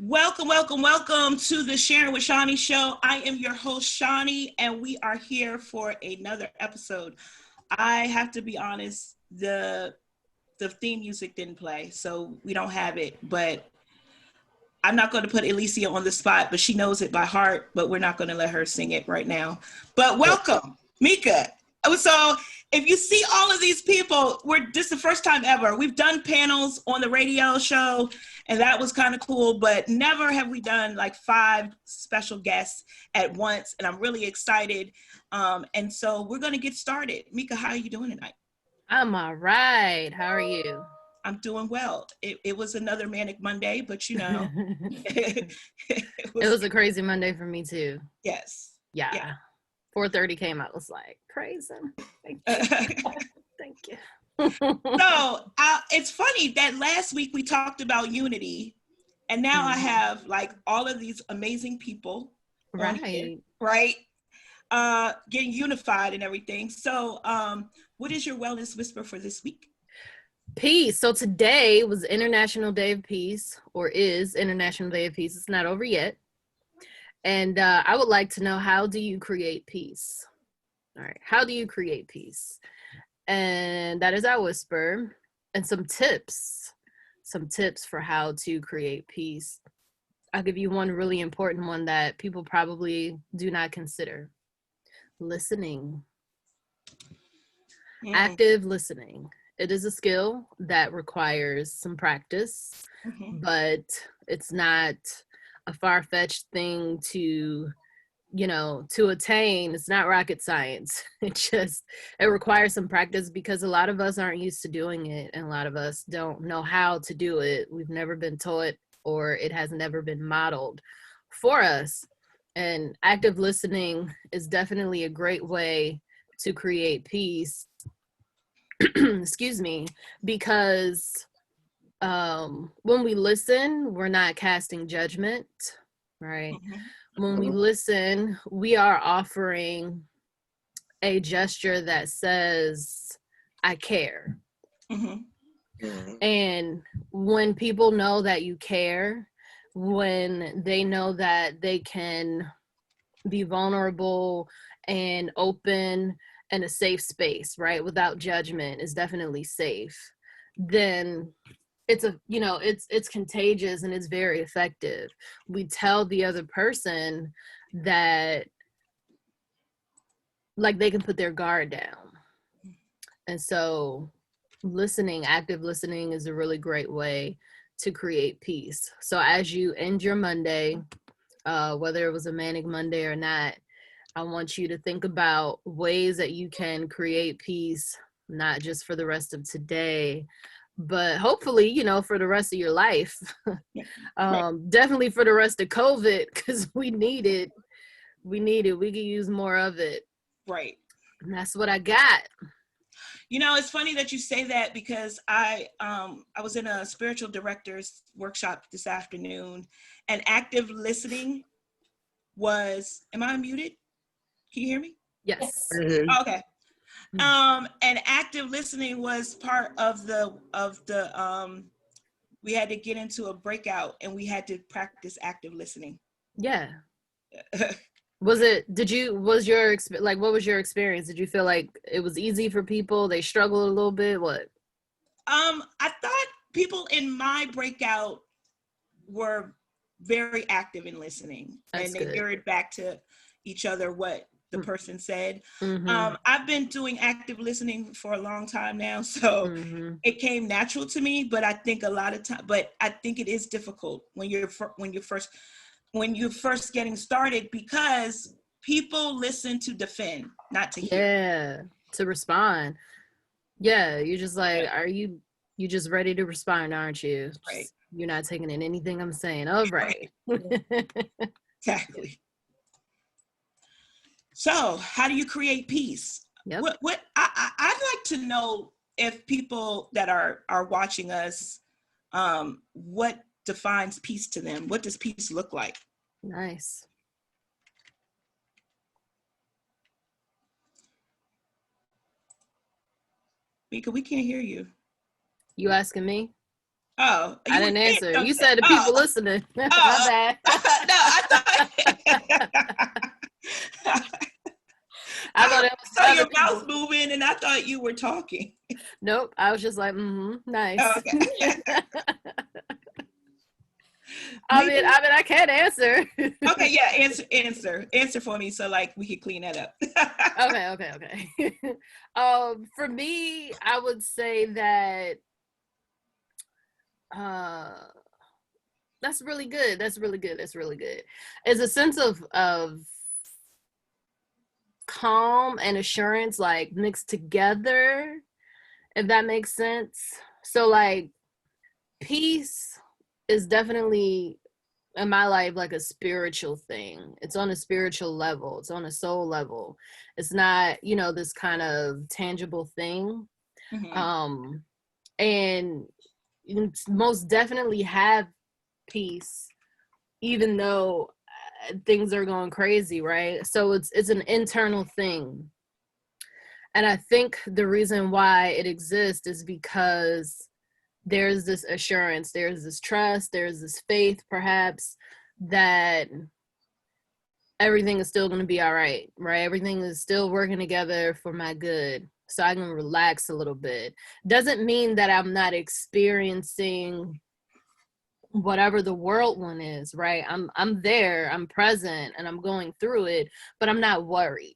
Welcome, welcome, welcome to the Sharing with Shani Show. I am your host, Shani, and we are here for another episode. I have to be honest, the theme music didn't play, so we don't have it, but I'm not going to put Elisia on the spot, but she knows it by heart, but we're not going to let her sing it right now. But welcome, Mika. So if you see all of these people, this is the first time ever. We've done panels on the radio show, and that was kind of cool, but never have we done like 5 special guests at once, and I'm really excited. And so we're going to get started. Mika, how are you doing tonight? I'm all right. How are you? I'm doing well. It was another manic Monday, but you know. it was a crazy Monday for me too. Yes. Yeah. 4:30 came out. I was like, crazy. Thank you. Thank you. So it's funny that last week we talked about unity, and now I have like all of these amazing people, right? Getting unified and everything. So, what is your wellness whisper for this week? Peace. So today was International Day of Peace, or is International Day of Peace. It's not over yet. And I would like to know, how do you create peace? All right. How do you create peace? And that is our whisper. And some tips for how to create peace. I'll give you one really important one that people probably do not consider. Listening. Active listening. It is a skill that requires some practice, but it's not a far-fetched thing to attain. It's not rocket science. It requires some practice because a lot of us aren't used to doing it, and a lot of us don't know how to do it. We've never been taught, or it has never been modeled for us. And active listening is definitely a great way to create peace. Excuse me, because when we listen, we're not casting judgment, right? When we listen, we are offering a gesture that says, I care. And when people know that you care, when they know that they can be vulnerable and open and a safe space, right, without judgment, is definitely safe, then it's contagious and it's very effective. We tell the other person that like they can put their guard down. And so active listening is a really great way to create peace. So as you end your Monday, whether it was a manic Monday or not, I want you to think about ways that you can create peace, not just for the rest of today, but hopefully, for the rest of your life. Definitely for the rest of COVID, because we need it. We could use more of it. Right. And that's what I got. It's funny that you say that, because I was in a spiritual director's workshop this afternoon, and active listening was, am I muted? Can you hear me? Yes. Okay. And active listening was part of the we had to get into a breakout, and we had to practice active listening. Yeah. What was your experience? Did you feel like it was easy for people? They struggled a little bit? What? I thought people in my breakout were very active in listening. That's and they mirrored back to each other what the person said. I've been doing active listening for a long time now, so it came natural to me. But I think I think it is difficult when you're first getting started, because people listen to defend, not to hear. Yeah, to respond. Yeah, you're just like, are you just ready to respond, aren't you? Right. You're not taking in anything I'm saying. All right. Exactly. So, how do you create peace? Yep. What I'd like to know, if people that are watching us, what defines peace to them? What does peace look like? Nice. Mika, we can't hear you. You asking me? Oh, I you were didn't saying answer. You something. said the people listening. My bad. No, I thought. I thought it was I saw other your people. mouth moving, and I thought you were talking. Nope. I was just like, nice. Oh, okay. I mean, I can't answer. Okay, yeah, answer for me, so like we could clean that up. Okay. For me, I would say that that's really good. That's really good. It's a sense of calm and assurance, like mixed together, if that makes sense. So like peace is definitely in my life like a spiritual thing. It's on a spiritual level, it's on a soul level. It's not, this kind of tangible thing. Mm-hmm. And you most definitely have peace even though things are going crazy, right? So it's an internal thing. And I think the reason why it exists is because there's this assurance, there's this trust, there's this faith, perhaps, that everything is still going to be all right, right? Everything is still working together for my good. So I can relax a little bit. Doesn't mean that I'm not experiencing whatever the whirlwind is, right? I'm there, I'm present, and I'm going through it, but I'm not worried.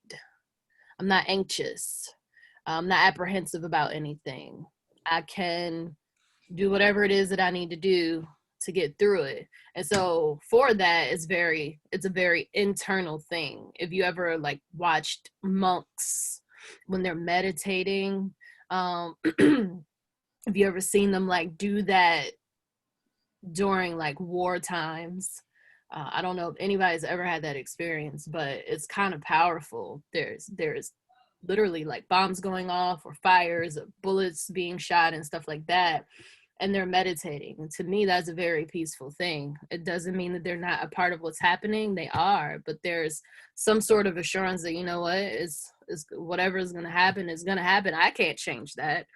I'm not anxious. I'm not apprehensive about anything. I can do whatever it is that I need to do to get through it. And so for that, it's a very internal thing. If you ever like watched monks when they're meditating, if you ever seen them like do that during like war times, I don't know if anybody's ever had that experience, but it's kind of powerful. There's literally like bombs going off or fires, or bullets being shot and stuff like that, and they're meditating. And to me, that's a very peaceful thing. It doesn't mean that they're not a part of what's happening. They are, but there's some sort of assurance that, you know what, is whatever is going to happen is going to happen. I can't change that,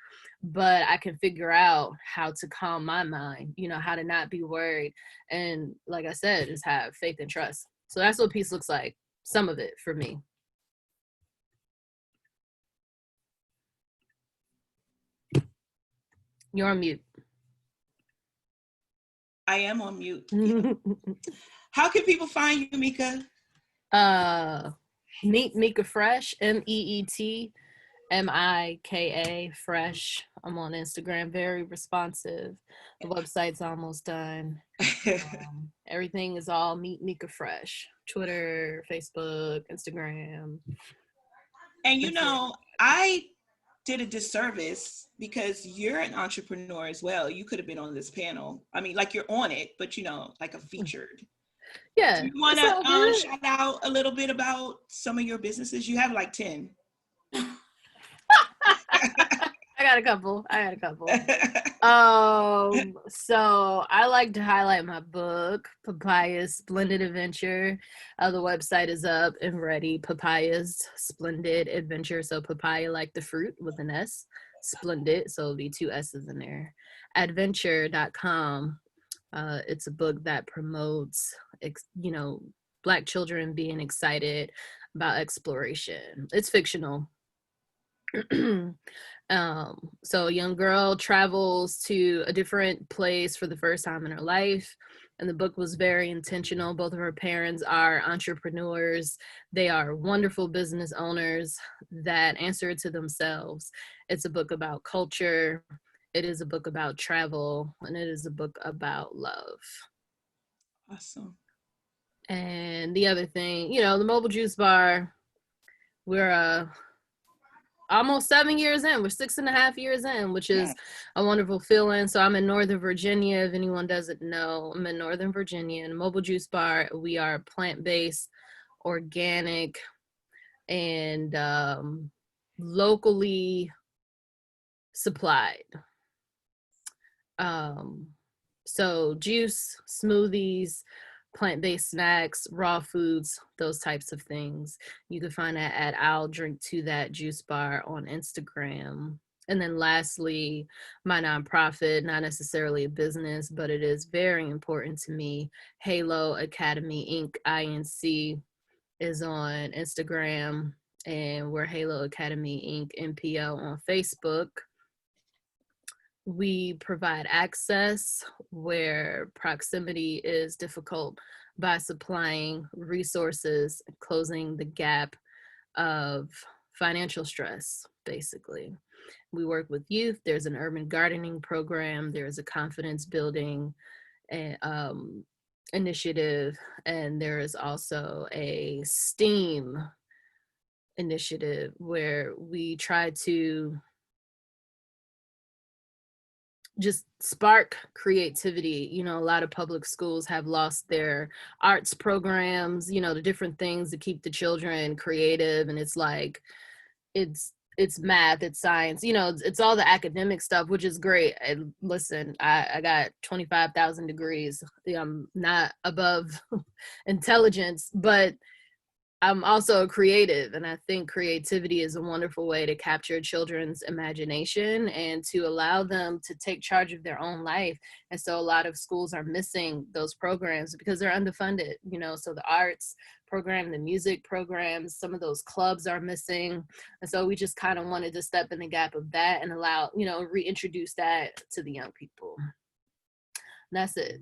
but I can figure out how to calm my mind, how to not be worried. And like I said, just have faith and trust. So that's what peace looks like. Some of it for me. You're on mute. I am on mute. Yeah. How can people find you, Mika? Meet Mika Fresh, MEETMIKA Fresh. I'm on Instagram, very responsive. The website's almost done. Everything is all Meet Mika Fresh. Twitter, Facebook, Instagram. And I did a disservice because you're an entrepreneur as well. You could have been on this panel. I mean, like you're on it, but like a featured. Yeah. Do you want to shout out a little bit about some of your businesses? You have like 10. I got a couple. So I like to highlight my book, Papayas Splendid Adventure. The website is up and ready. Papayas Splendid Adventure. So papaya like the fruit with an S. Splendid. So it'll be 2 S's in there. Adventure.com. It's a book that promotes, Black children being excited about exploration. It's fictional. So a young girl travels to a different place for the first time in her life, and the book was very intentional. Both of her parents are entrepreneurs. They are wonderful business owners that answer to themselves. It's a book about culture. It is a book about travel, and it is a book about love. Awesome. And the other thing, the mobile juice bar, we're almost 7 years in. We're 6.5 years in, which is a wonderful feeling. So I'm in Northern Virginia. If anyone doesn't know, I'm in Northern Virginia. In Mobile Juice Bar, we are plant-based, organic, and locally supplied. So juice, smoothies, plant-based snacks, raw foods, those types of things. You can find that at I'll Drink to That Juice Bar on Instagram. And then lastly, my nonprofit, not necessarily a business, but it is very important to me. Halo Academy Inc. INC is on Instagram, and we're Halo Academy Inc. NPO on Facebook. We provide access where proximity is difficult by supplying resources, closing the gap of financial stress, basically. We work with youth. There's an urban gardening program. There's a confidence building initiative. And there is also a STEAM initiative where we try to just spark creativity. You know, a lot of public schools have lost their arts programs, you know, the different things to keep the children creative. And it's like, it's math, it's science, you know, it's all the academic stuff, which is great. And listen, I got 25,000 degrees. I'm not above intelligence, but I'm also a creative, and I think creativity is a wonderful way to capture children's imagination and to allow them to take charge of their own life. And so a lot of schools are missing those programs because they're underfunded, you know, so the arts program, the music programs, some of those clubs are missing. And so we just kind of wanted to step in the gap of that and allow, you know, reintroduce that to the young people. And that's it.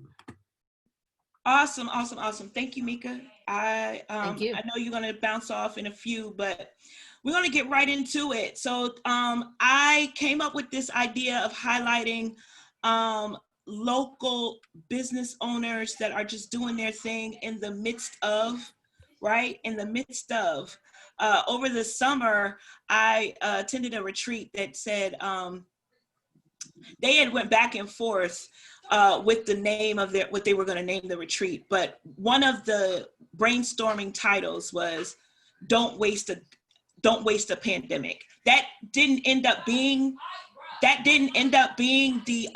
Awesome. Thank you, Mika. Thank you. I know you're gonna bounce off in a few, but we're gonna get right into it. So I came up with this idea of highlighting local business owners that are just doing their thing in the midst of, right? In the midst of. Over the summer, I attended a retreat that said they had went back and forth with the name of what they were going to name the retreat. But one of the brainstorming titles was "Don't Waste a Pandemic." That didn't end up being the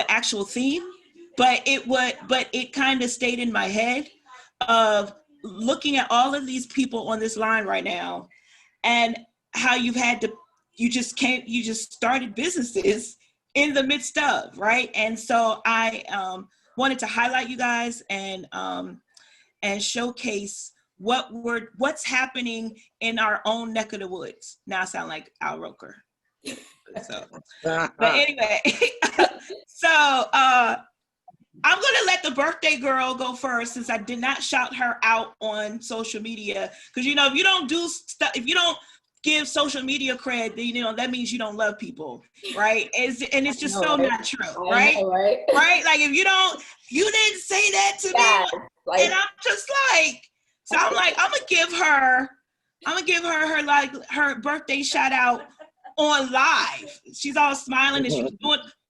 actual theme, but it kind of stayed in my head of looking at all of these people on this line right now and how you just started businesses in the midst of, right? And so I wanted to highlight you guys and showcase what's happening in our own neck of the woods. Now I sound like Al Roker. So, but anyway, so I'm gonna let the birthday girl go first since I did not shout her out on social media. Because you know, if you don't do stuff, if you don't give social media cred, you know, that means you don't love people, right? And it's just so not true, right? Right? Like if you didn't say that to me, like, and I'm just like, so I'm like, I'm gonna give her her birthday shout out on live. She's all smiling and she was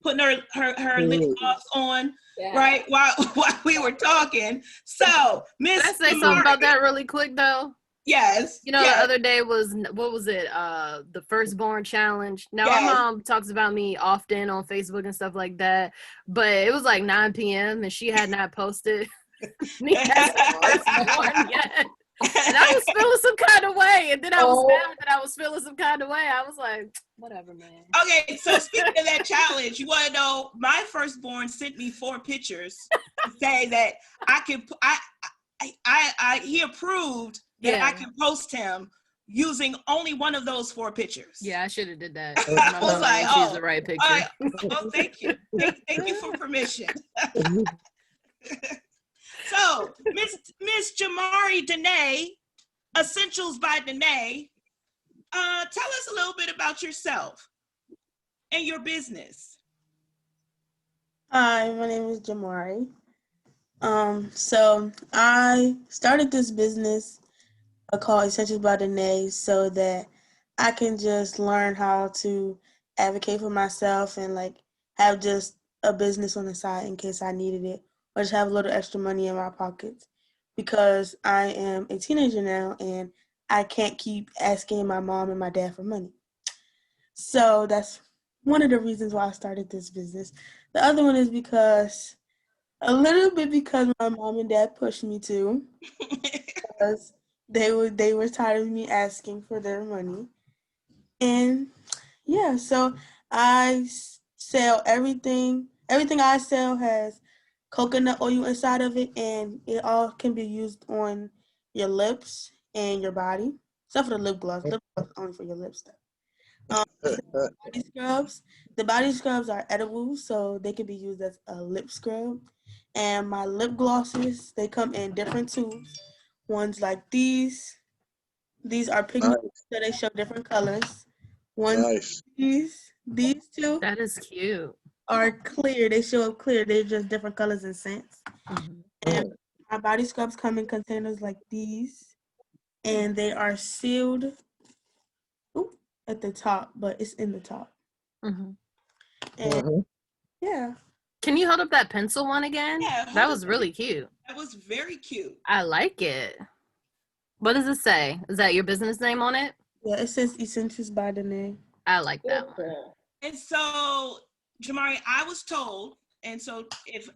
putting her lip gloss on. Yeah. Right, while we were talking. So, Miss, can I say something about that really quick though? Yes. You know, yes. The other day was, what was it? The Firstborn Challenge. Now, yes. My mom talks about me often on Facebook and stuff like that, but it was like 9 p.m. and she had not posted me as a firstborn yet. And I was feeling some kind of way. And then I was mad that I was feeling some kind of way. I was like, whatever, man. Okay, so speaking of that challenge, you want to know, my firstborn sent me 4 pictures to say that he approved that I can post him using only one of those 4 pictures. Yeah, I should have did that. I was like, choose the right picture. Thank you. Thank you for permission. So, Miss Jamari Dene, Essentials by Dene, tell us a little bit about yourself and your business. Hi, my name is Jamari. So I started this business called Essentials by Dene so that I can just learn how to advocate for myself and like have just a business on the side in case I needed it, or just have a little extra money in my pockets, because I am a teenager now and I can't keep asking my mom and my dad for money. So that's one of the reasons why I started this business. The other one is because my mom and dad pushed me to, because they were tired of me asking for their money. And yeah, so sell everything. Everything I sell has coconut oil inside of it, and it all can be used on your lips and your body. Except for the lip gloss. Lip gloss is only for your lips, though. Body scrubs. The body scrubs are edible, so they can be used as a lip scrub. And my lip glosses, they come in different tubes. Ones like these. These are pigmented, so they show different colors. Ones Nice. these two That is cute. are clear. They show up clear. They're just different colors and scents. Mhm. And my body scrubs come in containers like these, and they are sealed at the top, but it's in the top. Mhm. And yeah. Can you hold up that pencil one again? Yeah, That was really cute. That was very cute. I like it. What does it say? Is that your business name on it? Yeah, it says EscentialzByDene. I like that one. And so, Jamari, I was told, and so if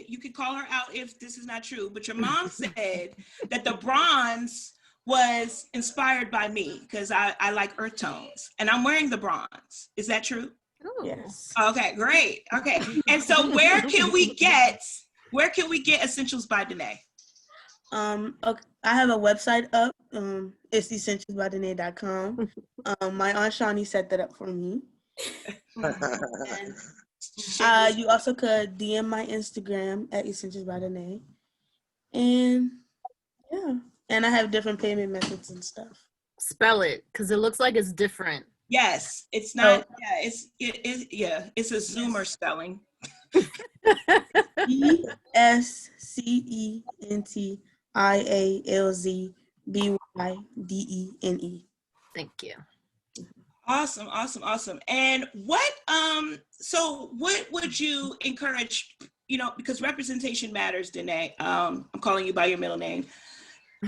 you could call her out if this is not true, but your mom said that the bronze was inspired by me because I like earth tones, and I'm wearing the bronze. Is that true? Ooh. Yes. Okay, great. Okay, and so where can we get Essentials by Dene? Okay, I have a website up. It's EscentialzByDene.com. My Aunt Shani set that up for me. And you also could DM my Instagram at EscentialzByDene. And yeah, and I have different payment methods and stuff. Spell it, because it looks like it's different. Yes, it's not. Yeah, it's a Zoomer spelling. EscentialzBydene. Thank you. Awesome. And so what would you encourage, because representation matters, Dene. I'm calling you by your middle name.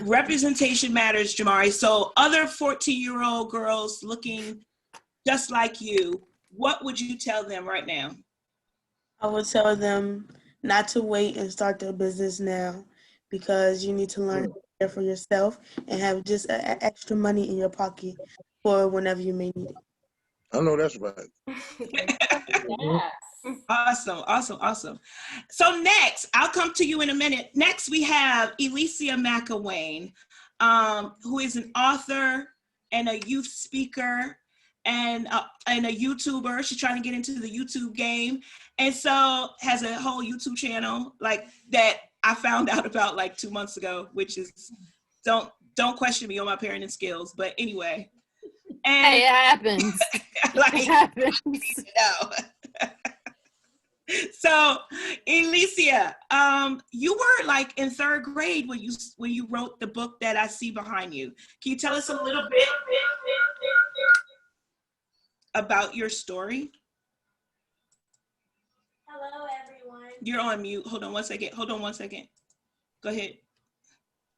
Representation matters, Jamari. So other 14-year-old girls looking just like you, what would you tell them right now? I would tell them not to wait and start their business now, because you need to learn how to care for yourself and have just extra money in your pocket for whenever you may need it. I know that's right. Awesome. So next, I'll come to you in a minute. Next, we have Elisia McIlwain, who is an author and a youth speaker and a YouTuber. She's trying to get into the YouTube game, and so has a whole YouTube channel like that I found out about like 2 months ago, which is don't question me on my parenting skills, but anyway. And hey, it happens. It happens. No. So, Elisia, you were like in 3rd grade when you wrote the book that I see behind you. Can you tell us a little bit about your story? Hello, everyone. You're on mute. Hold on one second. Go ahead.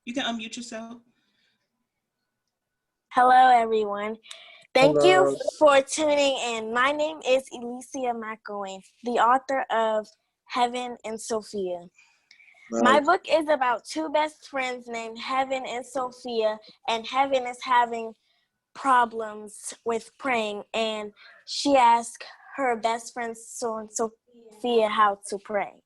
You can unmute yourself. Hello, everyone. Thank Hello. you for tuning in. My name is Elisia McIlwain, the author of Heaven and Sophia. Nice. My book is about 2 best friends named Heaven and Sophia, and Heaven is having problems with praying, and she asked her best friend Sophia how to pray.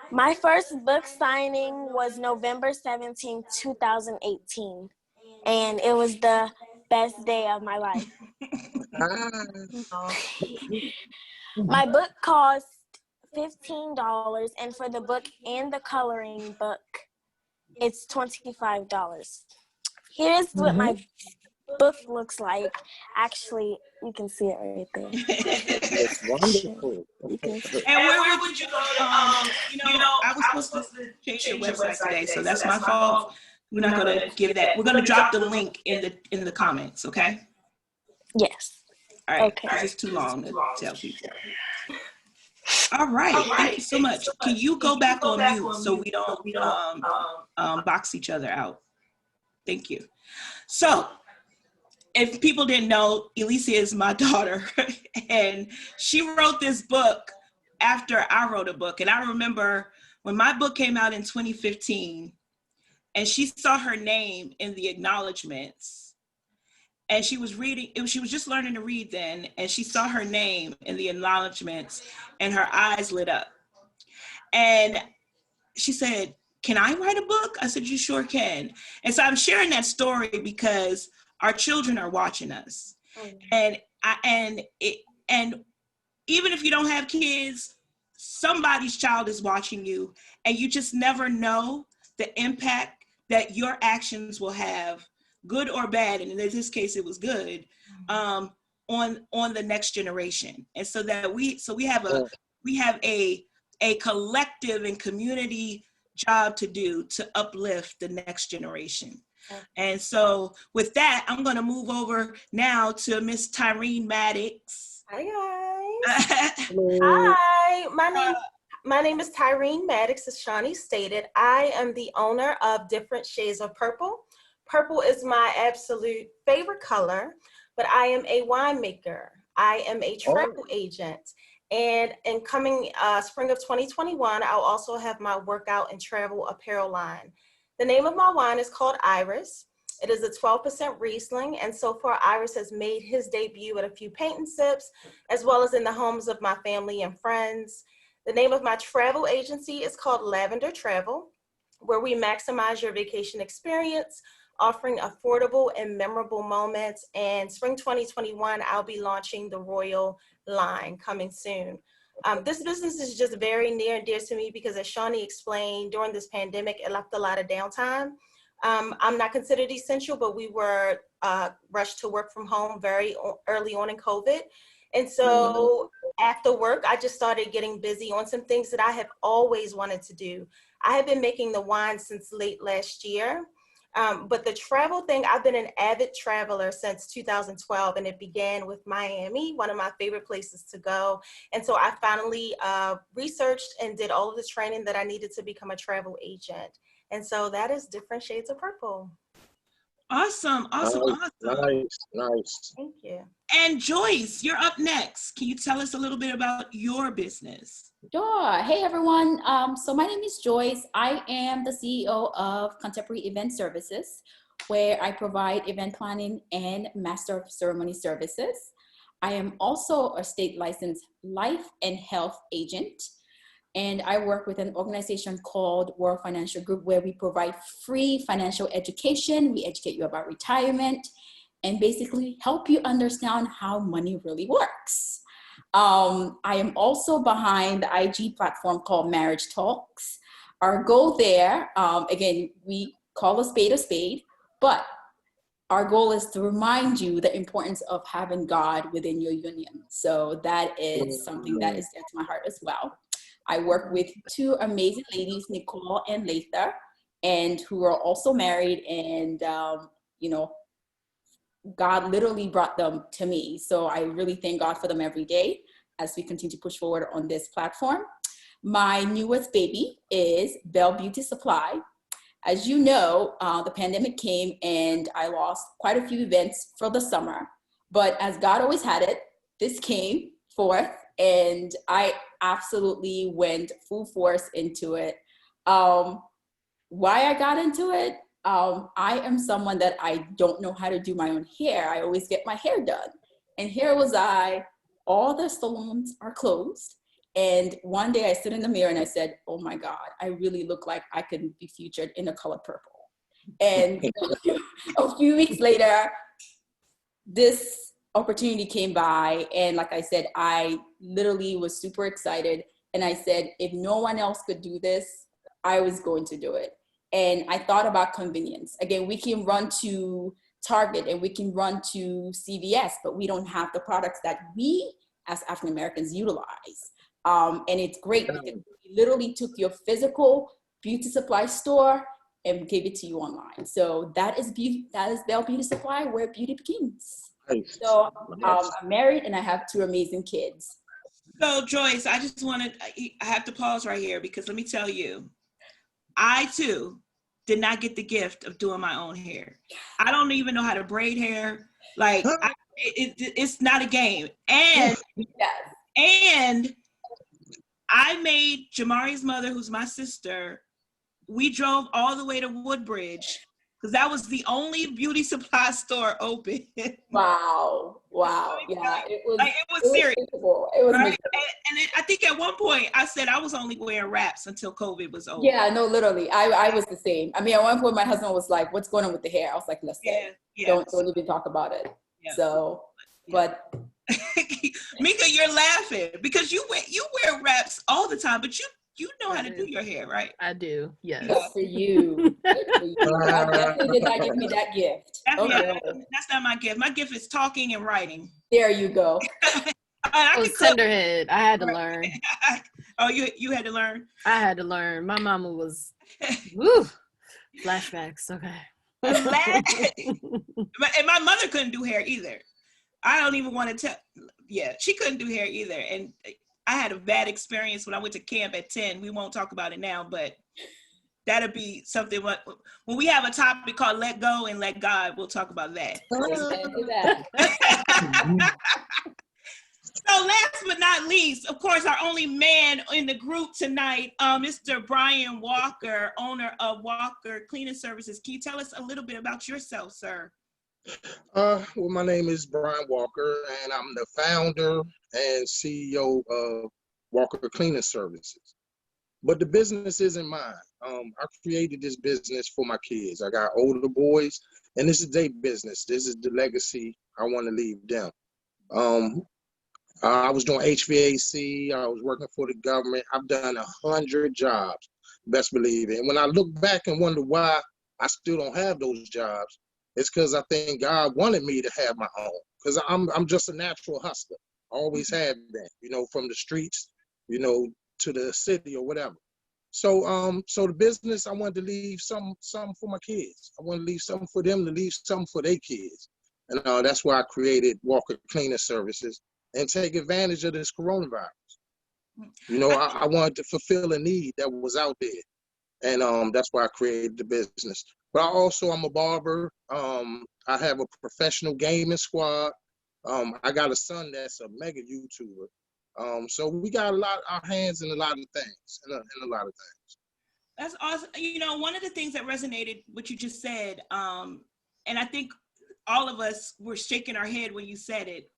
My first book signing was November 17, 2018, and it was the best day of my life. My book cost $15, and for the book and the coloring book, it's $25. Here's what my book looks like. Actually, you can see it right there. It's wonderful. And where would you go? I was supposed to change your website today, so that's my fault. We're not going to give that. We're going to drop the link in the comments, okay? Yes. All right. Okay. It's too long to tell people. All right. Thank you so much. Can you go back on mute so we don't box each other out? Thank you. So, if people didn't know, Elisia is my daughter, and she wrote this book after I wrote a book. And I remember when my book came out in 2015, and she saw her name in the acknowledgments, and she was reading. She was just learning to read then, and she saw her name in the acknowledgments, and her eyes lit up. And she said, "Can I write a book?" I said, "You sure can." And so I'm sharing that story because our children are watching us, and even if you don't have kids, somebody's child is watching you, and you just never know the impact that your actions will have, good or bad, and in this case it was good, on the next generation. And so that we have a collective and community job to do to uplift the next generation. And so with that, I'm going to move over now to Miss Tyreen Maddox. Hi guys. Hi, my name is Tyreen Maddox, as Shani stated. I am the owner of Different Shades of Purple. Purple is my absolute favorite color, but I am a winemaker. I am a travel agent. And in coming spring of 2021, I'll also have my workout and travel apparel line. The name of my wine is called Iris. It is a 12% Riesling, and so far Iris has made his debut at a few paint and sips, as well as in the homes of my family and friends. The name of my travel agency is called Lavender Travel, where we maximize your vacation experience, offering affordable and memorable moments. And spring 2021, I'll be launching the Royal line coming soon. This business is just very near and dear to me because, as Shani explained, during this pandemic, it left a lot of downtime. I'm not considered essential, but we were rushed to work from home very early on in COVID. And so after work, I just started getting busy on some things that I have always wanted to do. I have been making the wine since late last year. But the travel thing, I've been an avid traveler since 2012, and it began with Miami, one of my favorite places to go. And so I finally researched and did all of the training that I needed to become a travel agent. And so that is Different Shades of Purple. Awesome. Nice. Thank you. And Joyce, you're up next. Can you tell us a little bit about your business? Sure. Hey, everyone. So my name is Joyce. I am the CEO of Contemporary Event Services, where I provide event planning and master of ceremony services. I am also a state licensed life and health agent. And I work with an organization called World Financial Group, where we provide free financial education. We educate you about retirement and basically help you understand how money really works. I am also behind the IG platform called Marriage Talks. Our goal there, again, we call a spade, but our goal is to remind you the importance of having God within your union. So that is something that is dear to my heart as well. I work with two amazing ladies, Nicole and Latha, and who are also married, and God literally brought them to me. So I really thank God for them every day as we continue to push forward on this platform. My newest baby is Belle Beauty Supply. As you know, the pandemic came and I lost quite a few events for the summer, but as God always had it, this came forth and I absolutely went full force into it. Why I got into it? I am someone that I don't know how to do my own hair. I always get my hair done. And here was I, all the salons are closed. And one day I stood in the mirror and I said, oh my God, I really look like I could be featured in the color purple. And a few weeks later, this opportunity came by. And like I said, I literally was super excited. And I said, if no one else could do this, I was going to do it. And I thought about convenience. Again, we can run to Target and we can run to CVS, but we don't have the products that we as African Americans utilize. And it's great because we literally took your physical beauty supply store and gave it to you online. So that is Belle Beauty Supply, where beauty begins. Nice. So I'm married and I have two amazing kids. So Joyce, I have to pause right here because let me tell you, I too did not get the gift of doing my own hair. I don't even know how to braid hair. Like it's not a game. And and I made Jamari's mother, who's my sister, we drove all the way to Woodbridge because that was the only beauty supply store open. Wow. Yeah, it was serious. miserable. It was right? miserable. And I think at one point I said I was only wearing wraps until COVID was over. Yeah, no, literally. I was the same. I mean, at one point my husband was like, "What's going on with the hair?" I was like, "Listen, don't even talk about it." Yeah. So, but Mika, you're laughing because you wear wraps all the time, but you know how to do your hair, right? I do. Yes. Good for you. Good for you. God definitely did not give me that gift. That's not my gift. My gift is talking and writing. There you go. I was tenderhead. I had to learn. Oh, you had to learn? I had to learn. My mama was, woo, flashbacks. Okay. And my mother couldn't do hair either. I don't even want to tell. Yeah, she couldn't do hair either. And I had a bad experience when I went to camp at 10. We won't talk about it now, but that'll be something. When we have a topic called Let Go and Let God, we'll talk about that. So last but not least, of course, our only man in the group tonight, Mr. Brian Walker, owner of Walker Cleaning Services. Can you tell us a little bit about yourself, sir? Well, my name is Brian Walker, and I'm the founder and CEO of Walker Cleaning Services. But the business isn't mine. I created this business for my kids. I got older boys, and this is their business. This is the legacy I want to leave them. I was doing HVAC. I was working for the government. I've done 100 jobs, best believe it. And when I look back and wonder why I still don't have those jobs, it's because I think God wanted me to have my own. Because I'm just a natural hustler. I always have been, from the streets, to the city or whatever. So the business, I wanted to leave some for my kids. I want to leave something for them to leave something for their kids. And that's why I created Walker Cleaning Services and take advantage of this coronavirus. I wanted to fulfill a need that was out there. And that's why I created the business. But I'm a barber. I have a professional gaming squad. I got a son that's a mega YouTuber. So we got our hands in a lot of things, in a lot of things. That's awesome. One of the things that resonated, what you just said, and I think all of us were shaking our head when you said it,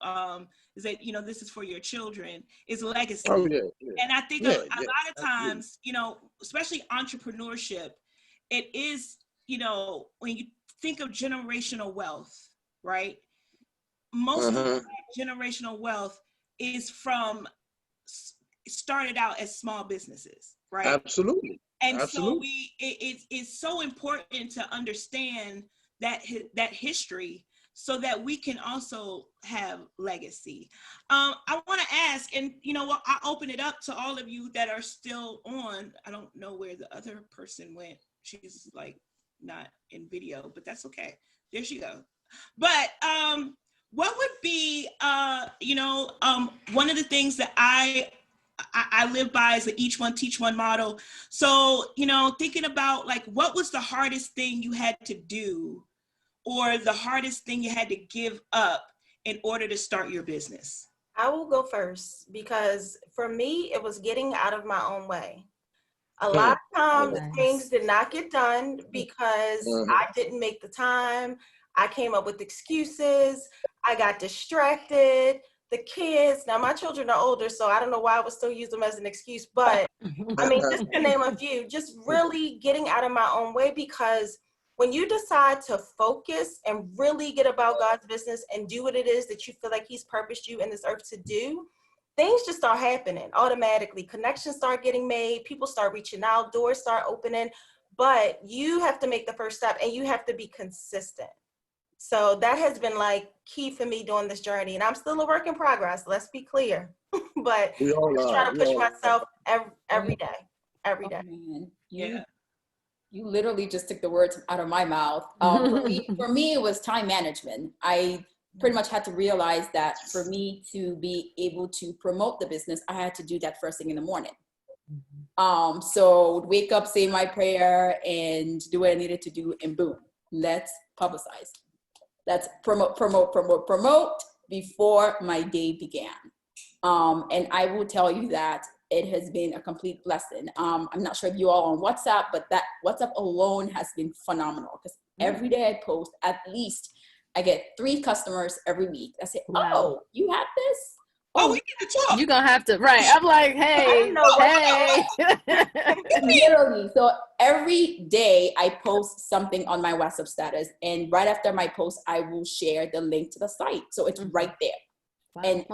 is that, this is for your children, is legacy. Oh, yeah. And I think a lot of times, especially entrepreneurship, it is, when you think of generational wealth, right? Most of that generational wealth is started out as small businesses, right? Absolutely. And so it's so important to understand that history so that we can also have legacy. I want to ask, and I'll open it up to all of you that are still on. I don't know where the other person went. She's like not in video, but that's okay. There she goes. But what would be, one of the things that I live by is the each one teach one model. So, thinking about like, what was the hardest thing you had to do or the hardest thing you had to give up in order to start your business? I will go first because for me, it was getting out of my own way. A lot of times things did not get done because I didn't make the time. I came up with excuses. I got distracted. The kids, now my children are older, so I don't know why I would still use them as an excuse, but I mean, just to name a few, just really getting out of my own way, because when you decide to focus and really get about God's business and do what it is that you feel like he's purposed you in this earth to do, things just start happening automatically. Connections start getting made, people start reaching out, doors start opening, but you have to make the first step and you have to be consistent. So that has been like key for me during this journey. And I'm still a work in progress, let's be clear. But I just try to push myself every day. Man. You literally just took the words out of my mouth. For me, it was time management. I pretty much had to realize that for me to be able to promote the business, I had to do that first thing in the morning. So wake up, say my prayer, and do what I needed to do, and boom, let's publicize. Let's promote before my day began. And I will tell you that it has been a complete blessing. I'm not sure if you all on WhatsApp, but that WhatsApp alone has been phenomenal because Every day I post, at least I get 3 customers every week. I say, Wow. oh, you have this? Oh, we get to talk. You're going to have to, right. I'm like, hey, Literally. So every day I post something on my WhatsApp status, and right after my post, I will share the link to the site. So it's right there. Wow. And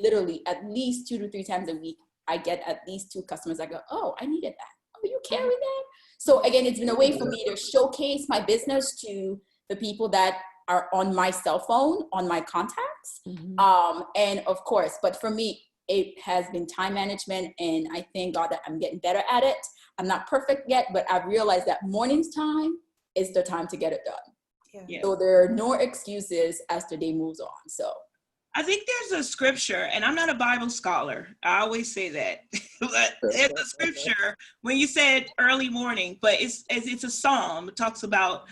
literally at least 2 to 3 times a week, I get at least 2 customers that go, oh, I needed that. Oh, you carry that? So again, it's been a way for me to showcase my business to the people that are on my cell phone, on my contacts. And of course, but for me, it has been time management, and I thank God that I'm getting better at it. I'm not perfect yet, but I've realized that morning's time is the time to get it done. Yeah. So there are no excuses as the day moves on. So I think there's a scripture, and I'm not a Bible scholar. I always say that. But there's a scripture when you said early morning, but it's a psalm. It talks about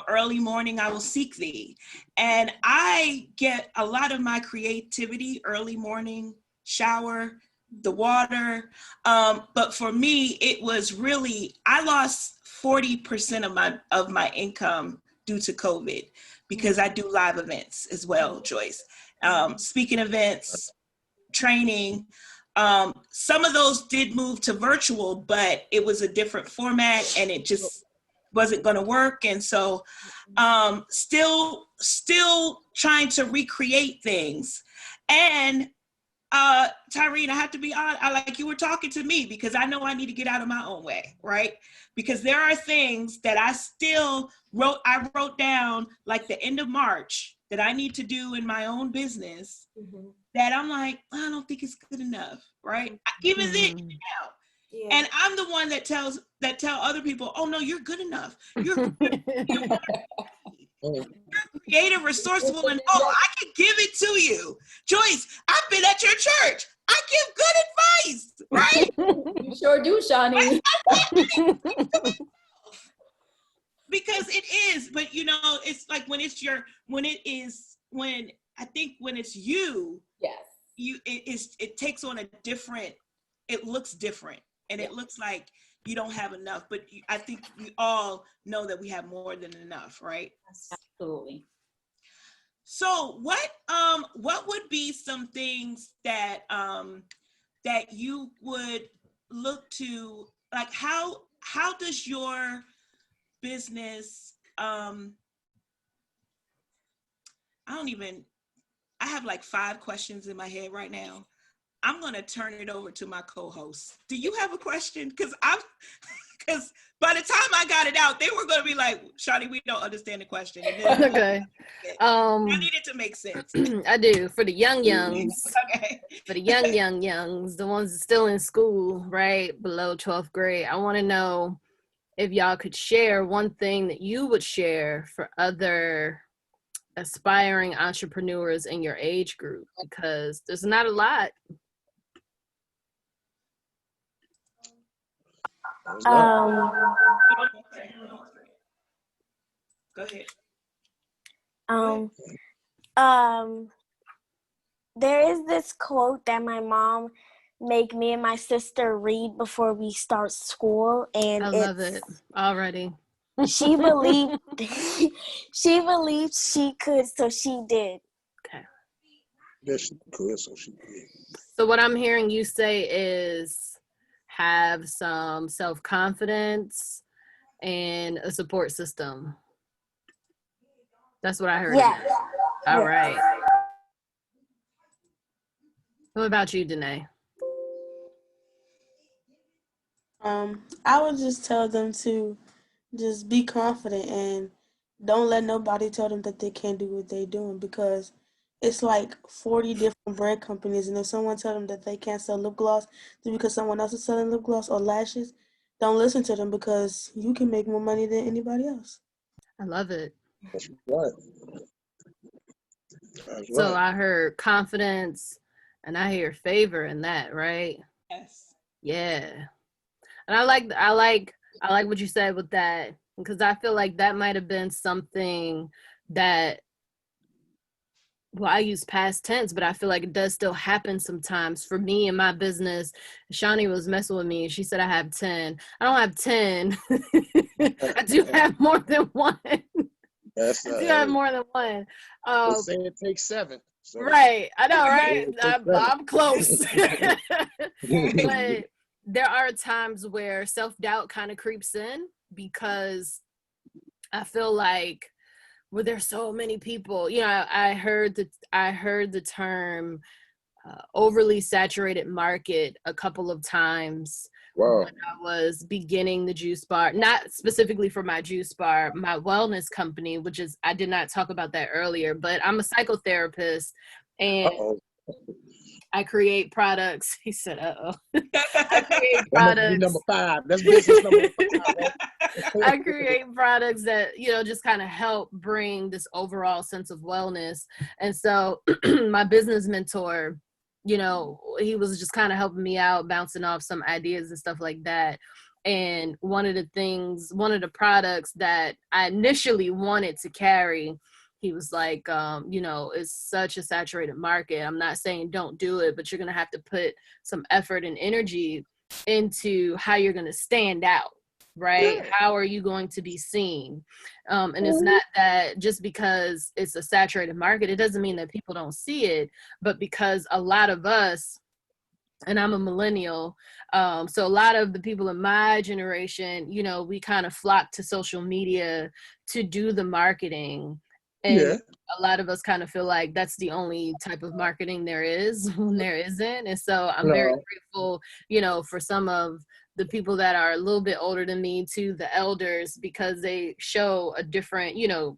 early morning I will seek thee. And I get a lot of my creativity early morning, shower, the water. But for me, it was really, I lost 40% of my income due to COVID, because I do live events as well, Joyce. Speaking events, training. Some of those did move to virtual, but it was a different format and it just wasn't going to work. And so still trying to recreate things. And Tyreen, I have to be honest, like you were talking to me, because I know I need to get out of my own way, right? Because there are things that I still wrote down like the end of March that I need to do in my own business, that I'm like, I don't think it's good enough, right? Even then, out. Yeah. And I'm the one that tell other people, oh no, you're good enough. You're creative, resourceful, and I can give it to you. Joyce, I've been at your church. I give good advice, right? You sure do, Shani. Because it is, but it's like when it's you, yes, it takes on a different, it looks different, and it looks like you don't have enough, but I think we all know that we have more than enough, right? Absolutely. So what would be some things that that you would look to, like how does your business, I have like 5 questions in my head right now. I'm going to turn it over to my co-host. Do you have a question? Because by the time I got it out, they were going to be like, Shani, we don't understand the question. And then, okay. I need it to make sense. I do. For the youngs. Okay. For the youngs, the ones that's still in school, right? Below 12th grade. I want to know if y'all could share one thing that you would share for other aspiring entrepreneurs in your age group, because there's not a lot. Go ahead. There is this quote that my mom make me and my sister read before we start school, and I love it already. She believed she could, so she did. Okay. Yes, she could, so she did. So what I'm hearing you say is have some self-confidence and a support system. That's what I heard. Yeah. All right. What about you, Danae? I would just tell them to just be confident and don't let nobody tell them that they can't do what they're doing, because it's like 40 different brand companies, and if someone tell them that they can't sell lip gloss just because someone else is selling lip gloss or lashes, don't listen to them, because you can make more money than anybody else. I love it. That's right. That's So right. I heard confidence and I hear favor in that, right? Yes. Yeah. And I like what you said with that, because I feel like that might have been something that, well, I use past tense, but I feel like it does still happen sometimes for me in my business. Shani was messing with me. She said I have 10. I don't have 10. I do have more than one. That's I do have more than one. they say it takes 7. So Right. I know, right? it takes 7. I'm close. But there are times where self-doubt kind of creeps in because I feel like, well, there's so many people. You know, I heard the term overly saturated market a couple of times. Wow. When I was beginning the juice bar, not specifically for my juice bar, my wellness company, which is, I did not talk about that earlier, but I'm a psychotherapist and I create products. He said, uh-oh. I create products. Number 5. That's business number 5. I create products that, you know, just kind of help bring this overall sense of wellness. And so my business mentor, you know, he was just kind of helping me out, bouncing off some ideas and stuff like that. And one of the products that I initially wanted to carry, he was like, you know, it's such a saturated market. I'm not saying don't do it, but you're going to have to put some effort and energy into how you're going to stand out, right? Yeah. How are you going to be seen? And it's not that just because it's a saturated market, it doesn't mean that people don't see it, but because a lot of us, and I'm a millennial, so a lot of the people in my generation, you know, we kind of flock to social media to do the marketing. And a lot of us kind of feel like that's the only type of marketing there is when there isn't. And so I'm very grateful, you know, for some of the people that are a little bit older than me, to the elders, because they show a different, you know,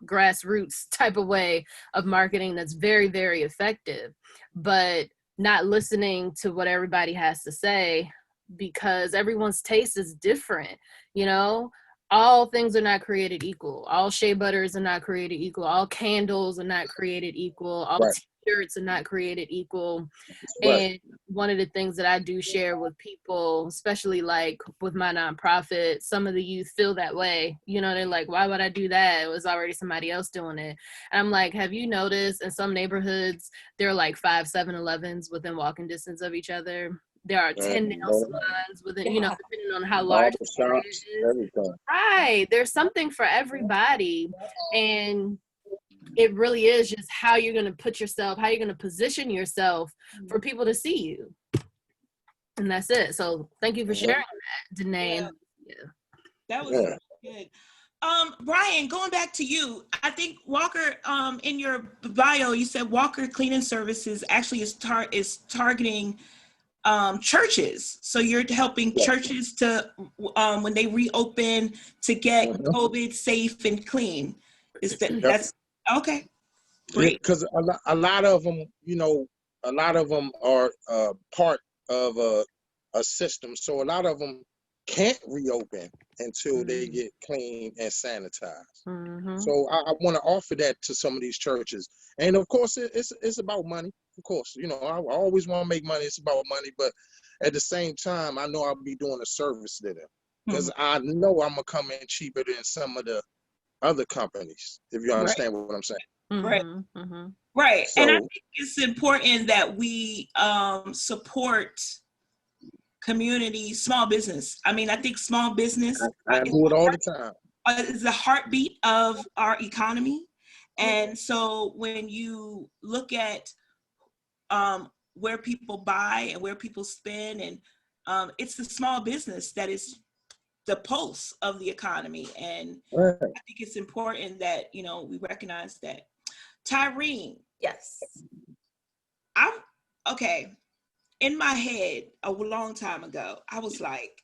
grassroots type of way of marketing that's very, very effective, but not listening to what everybody has to say, because everyone's taste is different, you know. All things are not created equal. All shea butters are not created equal. All candles are not created equal. All t-shirts are not created equal. And one of the things that I do share with people, especially like with my nonprofit, some of the youth feel that way. You know, they're like, why would I do that? It was already somebody else doing it. And I'm like, have you noticed in some neighborhoods, there are like 5 7-Elevens within walking distance of each other? There are 10 nail salons within, you know, depending on how large the area is. Right. There's something for everybody. And it really is just how you're going to put yourself, how you're going to position yourself for people to see you. And that's it. So thank you for sharing that, Danae. Yeah. That was good. Brian, going back to you, I think Walker, in your bio, you said Walker Cleaning Services actually is targeting churches. So you're helping churches to, when they reopen, to get COVID safe and clean. Is that that's okay? Great. Because a lot of them, you know, a lot of them are part of a system. So a lot of them can't reopen until they get clean and sanitized. So I want to offer that to some of these churches. And of course, it's about money. Of course, you know, I always want to make money. It's about money. But at the same time, I know I'll be doing a service to them, because I know I'm going to come in cheaper than some of the other companies, if you understand what I'm saying. Right. So, and I think it's important that we support community, small business. I mean, I think small business I do it all the time. Is the heartbeat of our economy. And so when you look at where people buy and where people spend, and it's the small business that is the pulse of the economy. And I think it's important that, you know, we recognize that. Tyreen. Yes. Okay. In my head, a long time ago, I was like,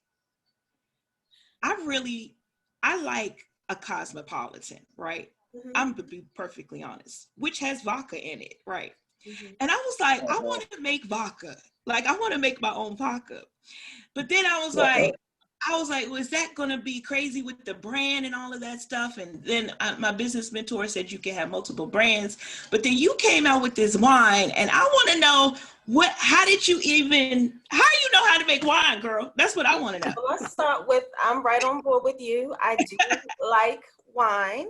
I like a cosmopolitan, right? I'm gonna be perfectly honest, which has vodka in it, right? And I was like, I want to make vodka. Like, I want to make my own vodka. But then I was like, well, is that going to be crazy with the brand and all of that stuff? And then my business mentor said you can have multiple brands. But then you came out with this wine, and I want to know how do you know how to make wine, girl? That's what I want to know. Let's start with, I'm right on board with you. I do like wine.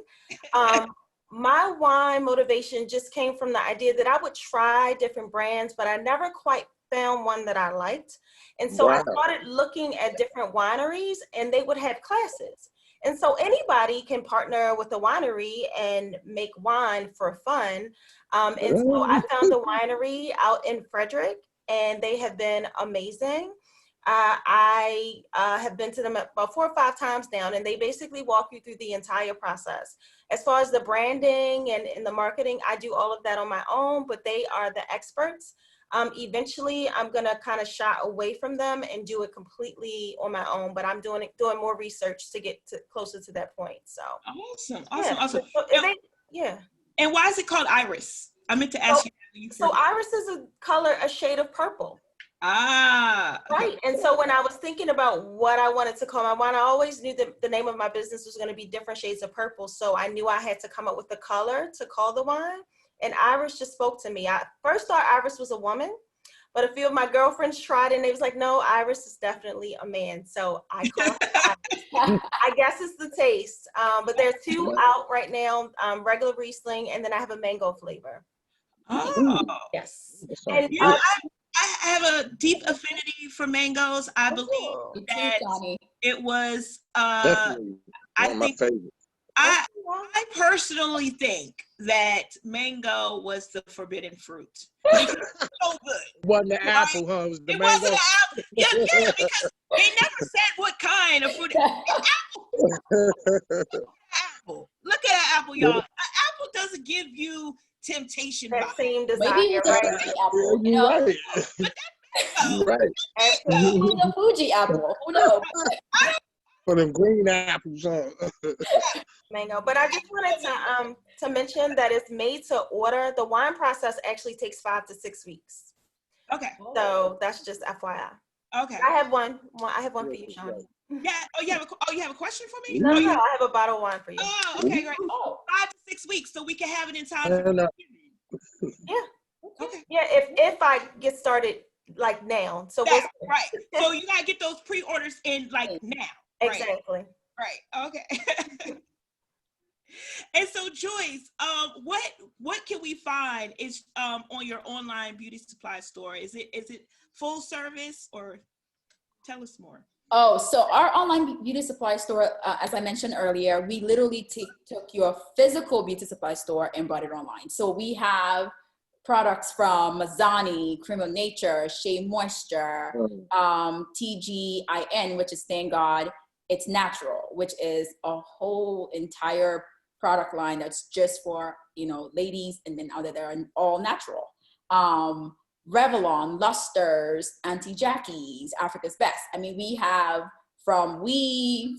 My wine motivation just came from the idea that I would try different brands, but I never quite found one that I liked. And so I started looking at different wineries, and they would have classes. And so anybody can partner with a winery and make wine for fun. And so I found a winery out in Frederick, and they have been amazing. I have been to them about 4 or 5 times now, and they basically walk you through the entire process. As far as the branding and the marketing, I do all of that on my own, but they are the experts. Eventually, I'm gonna kind of shy away from them and do it completely on my own, but I'm doing more research to get closer to that point. So awesome. Yeah. And why is it called Iris? I meant to ask you. So Iris is a shade of purple. Right. And so when I was thinking about what I wanted to call my wine, I always knew that the name of my business was going to be Different Shades of Purple. So I knew I had to come up with the color to call the wine. And Iris just spoke to me. I first thought Iris was a woman, but a few of my girlfriends tried it and they was like, no, Iris is definitely a man. So I call it Iris. I guess it's the taste. But there are 2 out right now, regular Riesling, and then I have a mango flavor. Oh, yes. And I have a deep affinity for mangoes. I believe that it was, I personally think that mango was the forbidden fruit. It's so good. It wasn't the apple, huh? It was the mango. Wasn't an apple. Yeah, because they never said what kind of fruit. Apple. Look at an apple, y'all. An apple doesn't give you temptation. That same desire. Maybe it's a Fuji apple, you know? Right. You're right. The Fuji apple. Who knows? For them green apples, huh? Mango. But I just wanted to mention that it's made to order. The wine process actually takes 5 to 6 weeks. Okay. So that's just FYI. Okay. I have one for you, Shani. Yeah. Oh, you have a question for me? No, I have a bottle of wine for you. Oh, okay, great. 5 to 6 weeks, so we can have it in time. Yeah. Okay. Yeah. If I get started like now, so right. So you gotta get those pre-orders in like now. Right? Exactly. Right. Okay. And so, Joyce, what can we find is on your online beauty supply store? Is it full service, or tell us more? Oh, so our online beauty supply store, as I mentioned earlier, we literally took your physical beauty supply store and brought it online. So we have products from Mazzani, Cream of Nature, Shea Moisture, TGIN, which is Thank God It's Natural, which is a whole entire product line that's just for, ladies, and then out there they're all natural. Revlon, Lusters, Auntie Jackie's, Africa's Best. I mean, we have from weave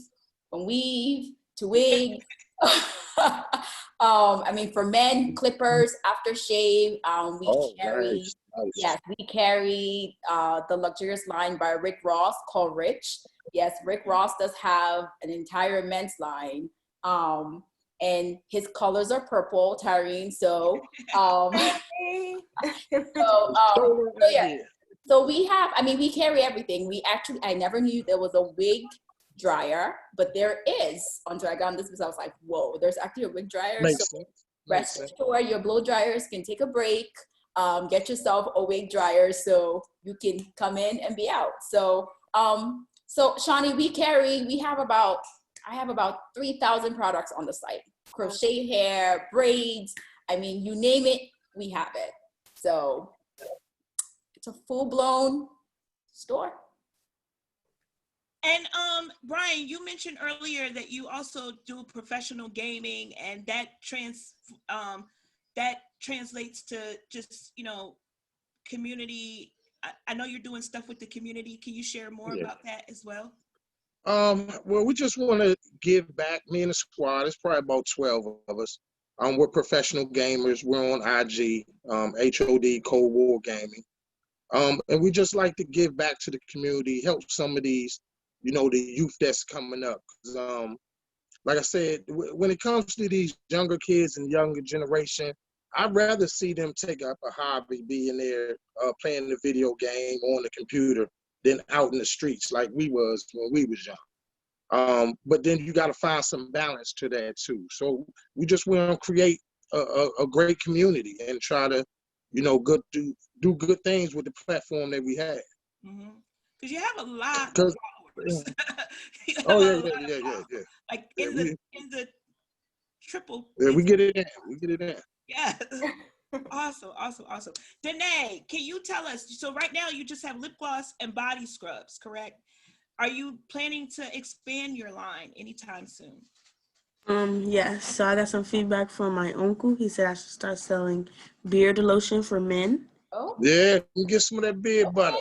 to wig. For men, clippers, aftershave. We carry the luxurious line by Rick Ross called Rich. Yes, Rick Ross does have an entire men's line. And his colors are purple, Tyrene. So we have, we carry everything. I never knew there was a wig dryer, but there is. Until I got on this because I was like, whoa, there's actually a wig dryer. Rest assured, your blow dryers can take a break. Get yourself a wig dryer so you can come in and be out. So Shani, I have about 3,000 products on the site. Crochet hair, braids, you name it, we have it. So it's a full-blown store. And Brian, you mentioned earlier that you also do professional gaming, and that translates to just community. I know you're doing stuff with the community. Can you share more about that as well? Well, we just want to give back. Me and the squad, it's probably about 12 of us. We're professional gamers. We're on IG, HOD, Cold War Gaming. And we just like to give back to the community, help some of these, the youth that's coming up. Like I said, when it comes to these younger kids and younger generation, I'd rather see them take up a hobby, be in there playing the video game on the computer, than out in the streets like we was when we was young. But then you got to find some balance to that too. So we just want to create a great community and try to, do good things with the platform that we have. Because you have a lot of followers. Oh yeah. Like Yeah, in the triple. Yeah, we get it in. We get it in. Yeah. Awesome. Danae, can you tell us, so right now you just have lip gloss and body scrubs, correct? Are you planning to expand your line anytime soon? Yes. So I got some feedback from my uncle. He said I should start selling beard lotion for men. Oh, Yeah, you get some of that beard butter.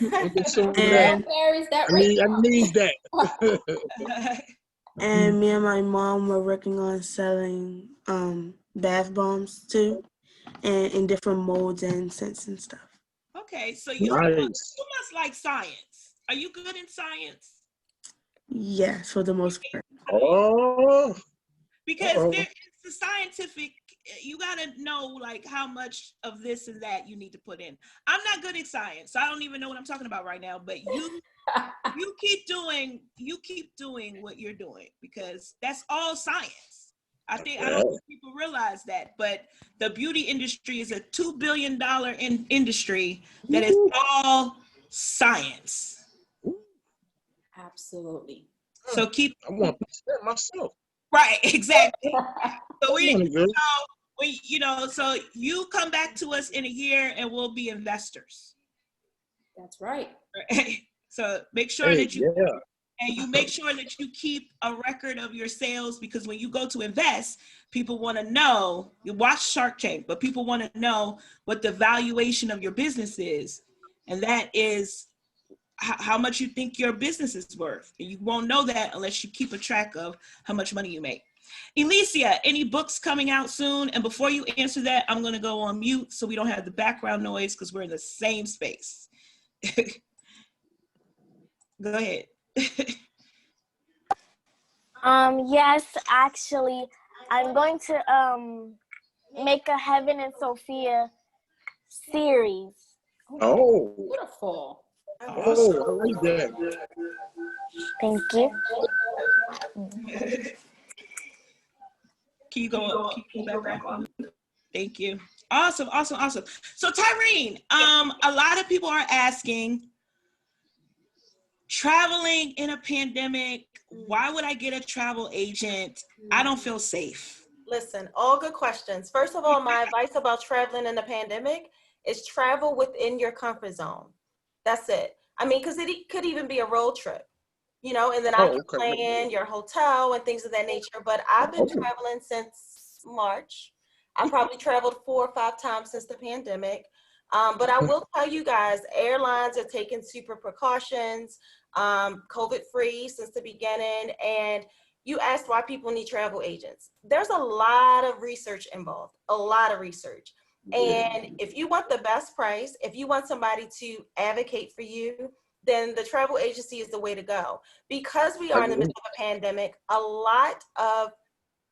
Get some of that. And where is that I right need that. and me and my mom were working on selling bath bombs too, and in different molds and scents and stuff. Okay, so Nice. you must like science. Are you good in science? Yes, for the most part. Oh. Because Uh-oh. there is the scientific, you gotta know like how much of this and that you need to put in. I'm not good at science, so I don't even know what I'm talking about right now, but you keep doing what you're doing, because that's all science. I don't think people realize that, but the beauty industry is a $2 billion industry that is all science. Absolutely. So I want that myself. right, exactly. So so you come back to us in a year and we'll be investors. That's right. So make sure that you make sure that you keep a record of your sales, because when you go to invest, people want to know, you watch Shark Tank, but people want to know what the valuation of your business is. And that is how much you think your business is worth. And you won't know that unless you keep a track of how much money you make. Elisia, any books coming out soon? And before you answer that, I'm going to go on mute so we don't have the background noise, because we're in the same space. Go ahead. Yes, actually, I'm going to make a Heaven and Sophia series. Oh. Beautiful. Oh, I like that. Thank you. Can you go back on? Thank you. Awesome. So Tyreen, a lot of people are asking, traveling in a pandemic, why would I get a travel agent? I don't feel safe. Listen, all good questions. First of all, my advice about traveling in the pandemic is travel within your comfort zone. That's it. I mean, because it could even be a road trip, and then I can plan your hotel and things of that nature. But I've been traveling since March. I probably traveled 4 or 5 times since the pandemic. But I will tell you guys, airlines are taking super precautions, COVID-free since the beginning. And you asked why people need travel agents. There's a lot of research involved, a lot of research. And if you want the best price, if you want somebody to advocate for you, then the travel agency is the way to go. Because we are in the middle of a pandemic, a lot of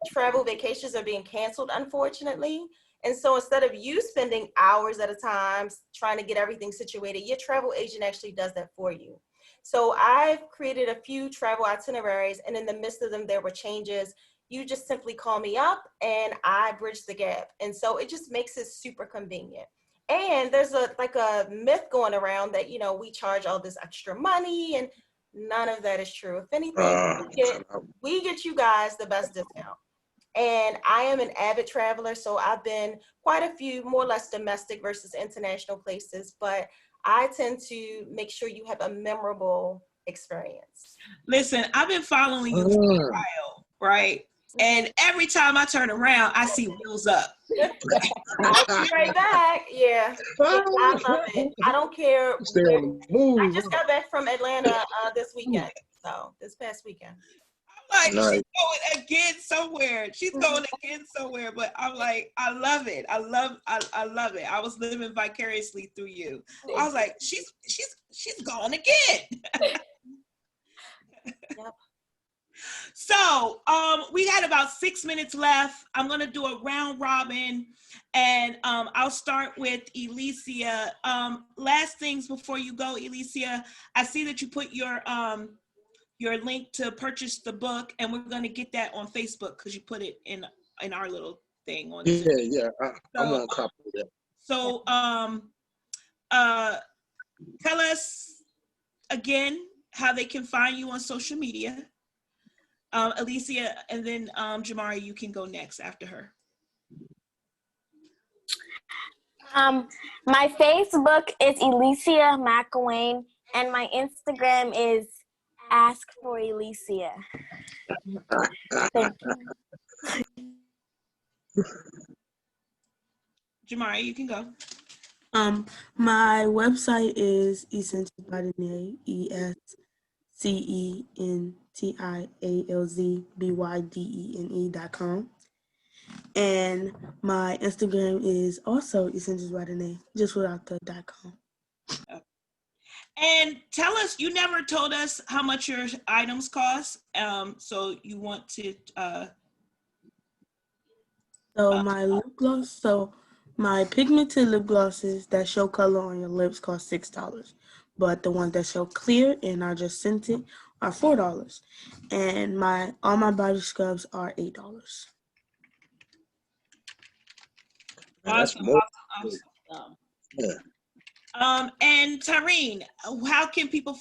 travel vacations are being canceled, unfortunately. And so instead of you spending hours at a time trying to get everything situated, your travel agent actually does that for you. So I've created a few travel itineraries, and in the midst of them, there were changes. You just simply call me up and I bridge the gap. And so it just makes it super convenient. And there's a myth going around that, we charge all this extra money, and none of that is true. If anything, we get you guys the best discount. And I am an avid traveler, so I've been quite a few more or less domestic versus international places, but I tend to make sure you have a memorable experience. Listen, I've been following you for a while, right? And every time I turn around, I see wheels up. I'll be right back. Yeah, I love it. I don't care. I just got back from Atlanta this weekend, so this past weekend. I'm like, she's going again somewhere. But I'm like, I love it. I love it. I was living vicariously through you. I was like, she's going again. Yep. So we had about 6 minutes left. I'm gonna do a round robin, and I'll start with Elisia. Last things before you go, Elisia, I see that you put your link to purchase the book, and we're gonna get that on Facebook because you put it in our little thing on. Yeah. I'm on copy of that. So tell us again how they can find you on social media. Elisia, and then Jamari, you can go next after her. My Facebook is Elisia McIlwain, and my Instagram is Ask for Elisia. Thank you. Jamari, you can go. My website is EscentialzByDene, EscentialzByDene.com. And my Instagram is also EscentialzByDene, just without the .com. And tell us, you never told us how much your items cost. So you want to My lip gloss, my pigmented lip glosses that show color on your lips cost $6. But the ones that show clear and are just scented are $4. And all my body scrubs are $8. Awesome. Yeah. And Tyreen, how can people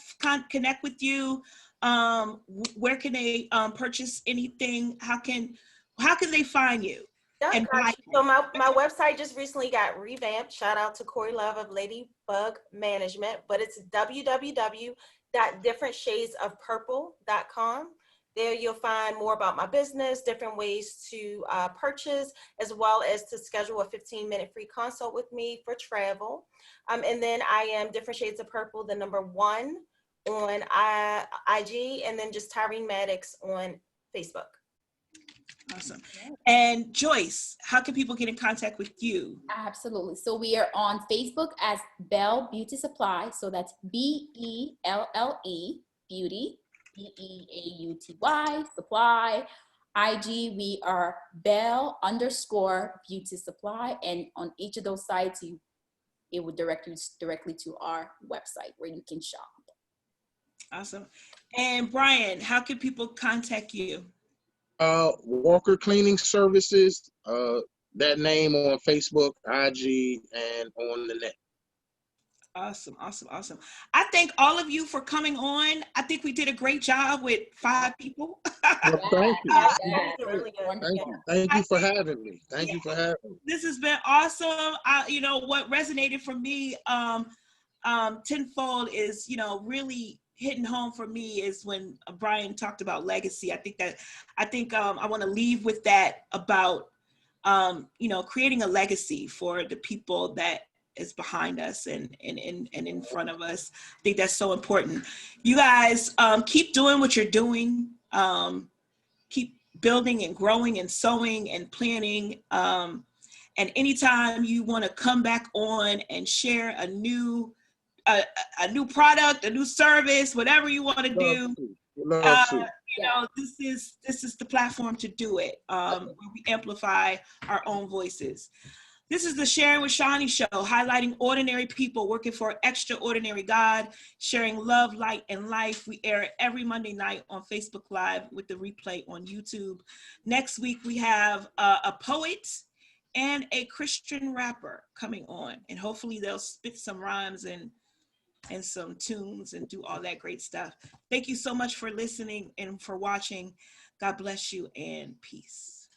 connect with you? Where can they purchase anything? How can they find you? And so my website just recently got revamped. Shout out to Corey Love of Ladybug Management, but it's www.differentshadesofpurple.com. There you'll find more about my business, different ways to purchase, as well as to schedule a 15-minute free consult with me for travel. And then I am Different Shades of Purple, the #1 on IG, and then just Tyreen Maddox on Facebook. Awesome. And Joyce, how can people get in contact with you? Absolutely. So we are on Facebook as Belle Beauty Supply. So that's BELLE Beauty, BEAUTY Supply. IG, we are Belle_Beauty Supply. And on each of those sites, it would direct you directly to our website where you can shop. Awesome. And Brian, how can people contact you? Walker Cleaning Services, that name on Facebook, IG, and on the net. Awesome. I thank all of you for coming on. I think we did a great job with 5 people. Well, thank you. Really good. Thank you for having me. Thank you for having me. This has been awesome. You know, what resonated for me tenfold is, really hitting home for me is when Brian talked about legacy. I think I want to leave with that about, creating a legacy for the people that is behind us and in front of us. I think that's so important. You guys keep doing what you're doing. Keep building and growing and sowing and planning. And anytime you want to come back on and share a new product, a new service, whatever you want to do, this is the platform to do it. Where we amplify our own voices. This is the Sharing with Shani Show, highlighting ordinary people working for extraordinary God, sharing love, light, and life. We air every Monday night on Facebook Live with the replay on YouTube. Next week, we have a poet and a Christian rapper coming on, and hopefully they'll spit some rhymes and some tunes and do all that great stuff. Thank you so much for listening and for watching. God bless you and peace.